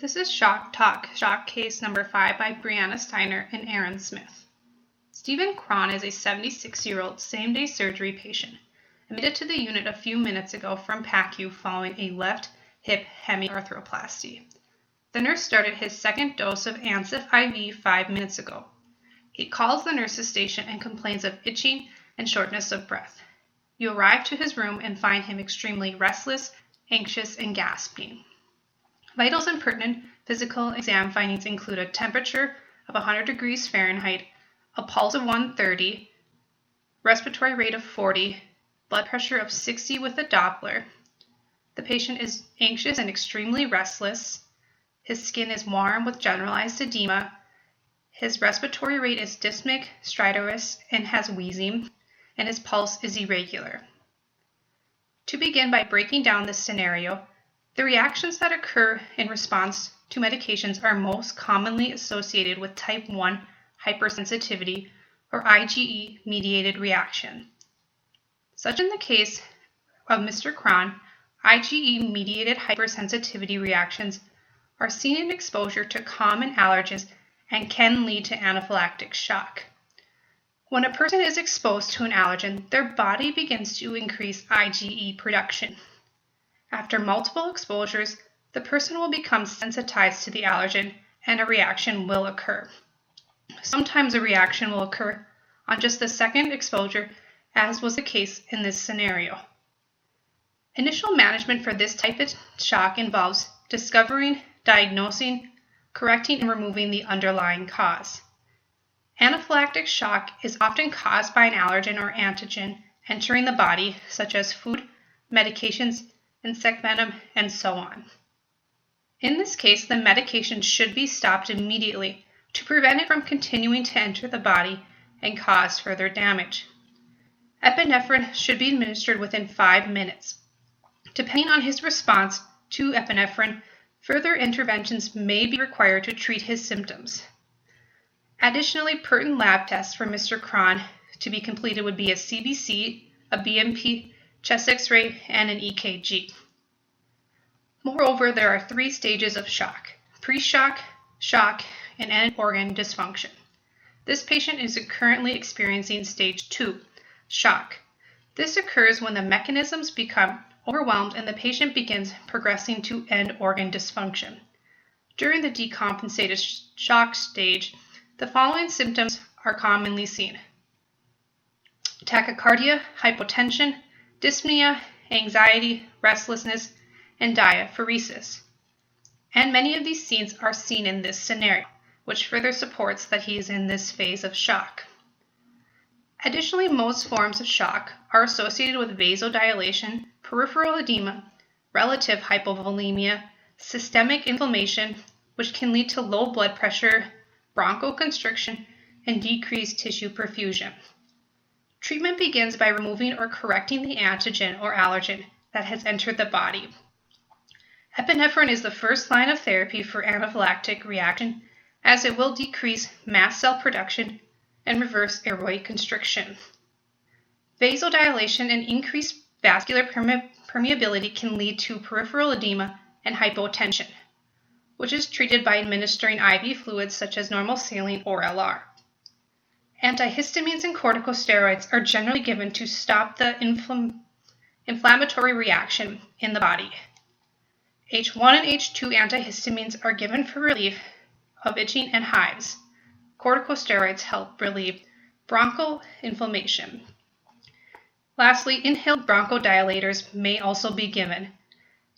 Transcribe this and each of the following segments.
This is Shock Talk, shock case number 5 by Brianna Steiner and Aaron Smith. Stephen Cron is a 76-year-old same-day surgery patient, admitted to the unit a few minutes ago from PACU following a left hip hemiarthroplasty. The nurse started his second dose of Ansif IV 5 minutes ago. He calls the nurse's station and complains of itching and shortness of breath. You arrive to his room and find him extremely restless, anxious, and gasping. Vitals and pertinent physical exam findings include a temperature of 100 degrees Fahrenheit, a pulse of 130, respiratory rate of 40, blood pressure of 60 with a Doppler. The patient is anxious and extremely restless. His skin is warm with generalized edema. His respiratory rate is dyspneic, stridorous, and has wheezing, and his pulse is irregular. To begin by breaking down this scenario, the reactions that occur in response to medications are most commonly associated with type 1 hypersensitivity or IgE-mediated reaction. Such in the case of Mr. Cron, IgE-mediated hypersensitivity reactions are seen in exposure to common allergens and can lead to anaphylactic shock. When a person is exposed to an allergen, their body begins to increase IgE production. After multiple exposures, the person will become sensitized to the allergen and a reaction will occur. Sometimes a reaction will occur on just the second exposure, as was the case in this scenario. Initial management for this type of shock involves discovering, diagnosing, correcting, and removing the underlying cause. Anaphylactic shock is often caused by an allergen or antigen entering the body, such as food, medications, insect venom, and so on. In this case, the medication should be stopped immediately to prevent it from continuing to enter the body and cause further damage. Epinephrine should be administered within 5 minutes. Depending on his response to epinephrine, further interventions may be required to treat his symptoms. Additionally, pertinent lab tests for Mr. Cron to be completed would be a CBC, a BMP, chest X-ray, and an EKG. Moreover, there are 3 stages of shock: pre-shock, shock, and end organ dysfunction. This patient is currently experiencing stage 2, shock. This occurs when the mechanisms become overwhelmed and the patient begins progressing to end organ dysfunction. During the decompensated shock stage, the following symptoms are commonly seen: tachycardia, hypotension, dyspnea, anxiety, restlessness, and diaphoresis. And many of these signs are seen in this scenario, which further supports that he is in this phase of shock. Additionally, most forms of shock are associated with vasodilation, peripheral edema, relative hypovolemia, systemic inflammation, which can lead to low blood pressure, bronchoconstriction, and decreased tissue perfusion. Treatment begins by removing or correcting the antigen or allergen that has entered the body. Epinephrine is the first line of therapy for anaphylactic reaction, as it will decrease mast cell production and reverse airway constriction. Vasodilation and increased vascular permeability can lead to peripheral edema and hypotension, which is treated by administering IV fluids such as normal saline or LR. Antihistamines and corticosteroids are generally given to stop the inflammatory reaction in the body. H1 and H2 antihistamines are given for relief of itching and hives. Corticosteroids help relieve bronchial inflammation. Lastly, inhaled bronchodilators may also be given,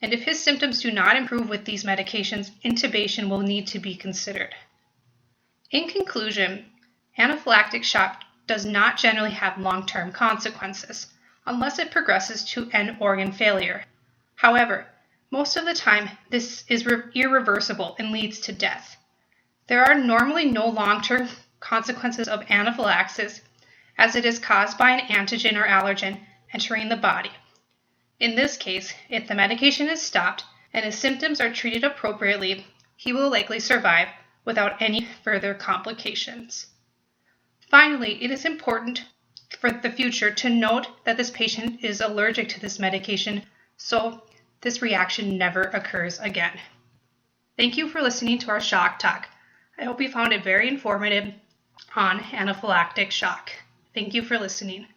and if his symptoms do not improve with these medications, intubation will need to be considered. In conclusion, anaphylactic shock does not generally have long-term consequences unless it progresses to end organ failure. However, most of the time, this is irreversible and leads to death. There are normally no long-term consequences of anaphylaxis, as it is caused by an antigen or allergen entering the body. In this case, if the medication is stopped and his symptoms are treated appropriately, he will likely survive without any further complications. Finally, it is important for the future to note that this patient is allergic to this medication, so this reaction never occurs again. Thank you for listening to our shock talk. I hope you found it very informative on anaphylactic shock. Thank you for listening.